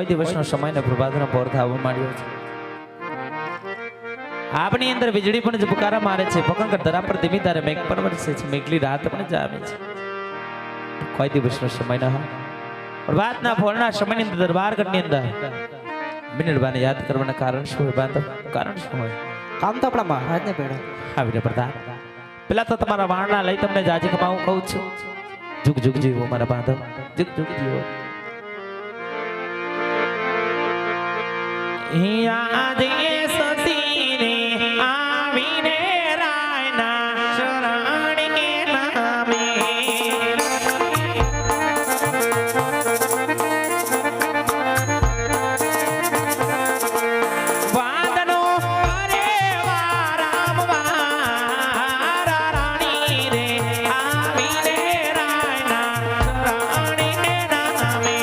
કોઈ દિવસનો સમય ને પ્રભાતનો પોર થવા માંડ્યો છે આપની અંદર વીજળી પણ ઝબકારા મારે છે પકંકર ધરા પર ધીમી ધારે મેઘ પણ વરસે છે મેઘલી રાત પણ જામે છે કોઈ દિવસનો સમય ન હોય પ્રભાતના પોરના સમયની અંદર દરબારગઢની અંદર મિનળબાને યાદ કરવાના કારણ શું હોય બાંધવ કારણ શું હોય કામ તો આપણા મહારાજને પેડો આવીને પ્રધાન પેલા તો તમારા વાણના લઈ તમને જાજી કમાવું કહું છું જુગ જુગ જીવો મારા બાંધવ જુગ જુગ જીવો આજે સતીને આવીને રાયના શરણે નામે વાદનો અરે વારામ વારા રાણી રે આવીને રાયના શરણે નામે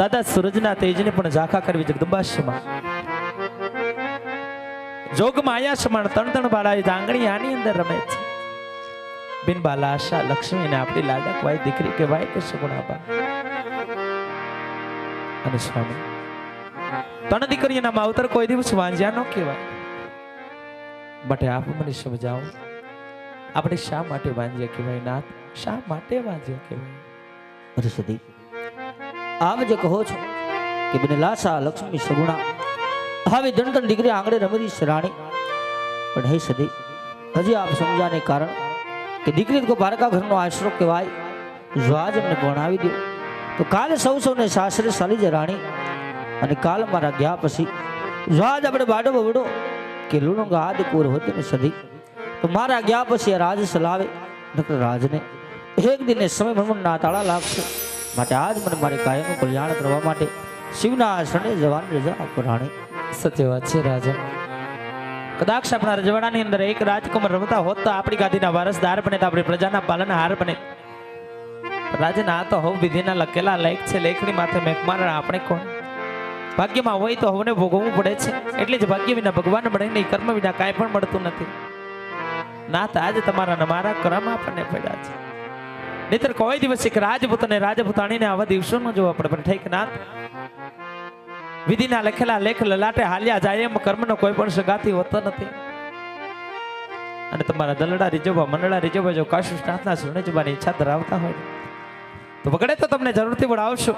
દાદા સૂરજના તેજને પણ ઝાંખા કરવી જગદંબાશ્રમાં જોગમાં આયા સમાન તણ બાળા આંગણી આની અંદર રમે છે. બિન બાલા આશા લક્ષ્મીને આપણી લાડક વાય દીકરી કહેવાય કે સગુણાબા. અને સ્વામી ત્રણ દીકરીઓના માવતર કોઈ દિવસ વાંજ્યા ન કહેવાય. માટે આપ મને સમજાવો, આપણે શા માટે વાંજ્યા કહેવાય નાથ? શા માટે વાંજ્યા કહેવાય? અરે સદી, આપ જે કહો છો કે બને લાસા લક્ષ્મી સગુણા હવે દંડન દીકરી આંગણે રમેલી શરાણી, પણ હે સદી હજી આપ સમજાને કારણ કે દીકરી તો ભારકા ઘરનો આશરો કહેવાય. જો આજ અમને ભણાવી દો તો કાલે સૌને સાસરે સાલી જ રાણી, અને કાલ મારા ગયા પછી જો આજ આપણે બાડો બવડો કે લુણુંગ આદ કુર હોત ને સદી, તો મારા ગયા પછી આ રાજ સલાવે નકર રાજને એક દિને સમય મનમાં તાળા લાગશે. માટે આજ મને મારી કાયાનું કલ્યાણ કરવા માટે શિવના આસને જવાની રજા આપો રાણી. સત્ય વાત છે રાજા. કદાચ આપણા રજવાડાની અંદર એક રાજકુમાર રમતા હોત તો આપણી ગાદીના વારસદાર બને, તો આપણી પ્રજાના પાલનહાર બને. રાજન આ તો હવ વિધિના લખેલા લેખ છે, લેખની માથે મેઘ મારણ આપણે કોણ? ભાગ્યમાં હોય તો હવને ભોગવવું પડે છે. એટલે જ ભાગ્ય વિના ભગવાન મળે નહીં, કર્મ વિના કાંઈ પણ મળતું નથી. નાથ આજ તમારા ને મારા કર્મ આપણને પડ્યા છે. નહીતર કોઈ દિવસ એક રાજપૂત અને રાજપૂતાણીને આવા દિવસો ન જોવા પડે. પણ ઠીક નાથ, વિધિના લખેલા લેખ લલાટે હાલ્યા જાય એમ કર્મનો કોઈ પણ સગાથી હોતો નથી. અને તમારા દલડા રીજોબા મંડળા રીજોબા જો કાશુનાથના શરણે જવાની ઈચ્છા ધરાવતા હોય તો વગડે તો તમને જરૂરથી વડાવશો.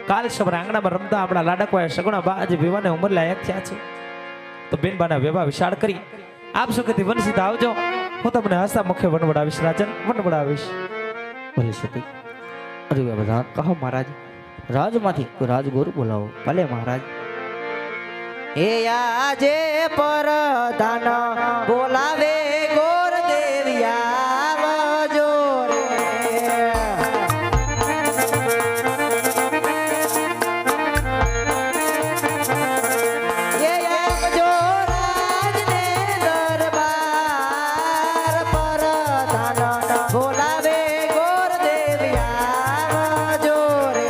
કાલ સવારે આંગણામાં રમતા આપણા લાડકવાએ સગુણા બા આજે વિવાને ઉંમર લાયક થયા છે, તો બેનબાના વ્યવહાર વિશાળ કરી આપ સુખેથી વનસીત આવજો. હું તમને હસતા મુખે વનવડાવીશ રાજન, વનવડાવીશ. ભલે સતી. અરે બધા કહો મહારાજ, રાજમાંથી કોઈ રાજગોર બોલાવો. ભલે મહારાજ. એ આજે પરધાન બોલાવે ગોર દેવિયા જોરે. એ આવજો રાજને દરબાર, પરધાન બોલાવે ગોર દેવિયા જોરે.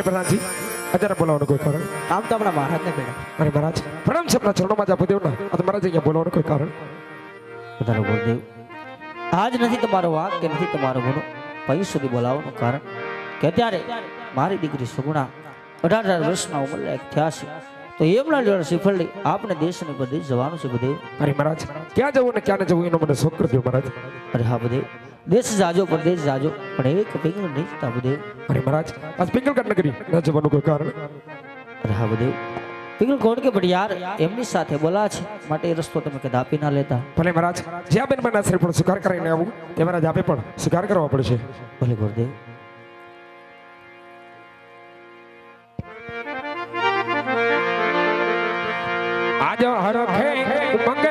પ્રધાનજી અત્યારે બોલાવવાનું કોઈ કારણ? આમ તો આપણા મહારાજને બેડા. અરે મહારાજ પ્રણામ છે, આપણા ચરણોમાં જ આપો દેવ ના. આ તો મહારાજ અહીંયા બોલાવવાનું કોઈ કારણ? પધારો ગુરુદેવ. આજ નથી તમારો વાંક કે નથી તમારો ગુનો, અહીં સુધી બોલાવવાનું કારણ કે અત્યારે મારી દીકરી સગુણા 18 વર્ષના ઉંમરે થયા છે, તો એમના જોડે શ્રીફળ લઈ આપને દેશને બધે જવાનું છે બધે. અરે મહારાજ ક્યાં જવું ને ક્યાં ન જવું એનો મને શોખ કરી દો મહારાજ. અરે હા બધે દેશ જાજો પરદેશ જાજો, પણ એક પિંગલ નહીં જતા બધે. અરે મહારાજ આજ પિંગલગઢ નગરી ન જવાનું કોઈ કારણ? અરે હા બધે પિંગલ કોણ કે બટ યાર એમની સાથે બોલા છે, માટે એ રસ્તો તમે કદાચ આપી ના લેતા. ભલે મહારાજ જ્યાં બેન બના શ્રી પણ સ્વીકાર કરીને આવું તે મહારાજ આપે પણ સ્વીકાર કરવા પડશે. ભલે ગુરુદેવ. આજ હરખે મંગળ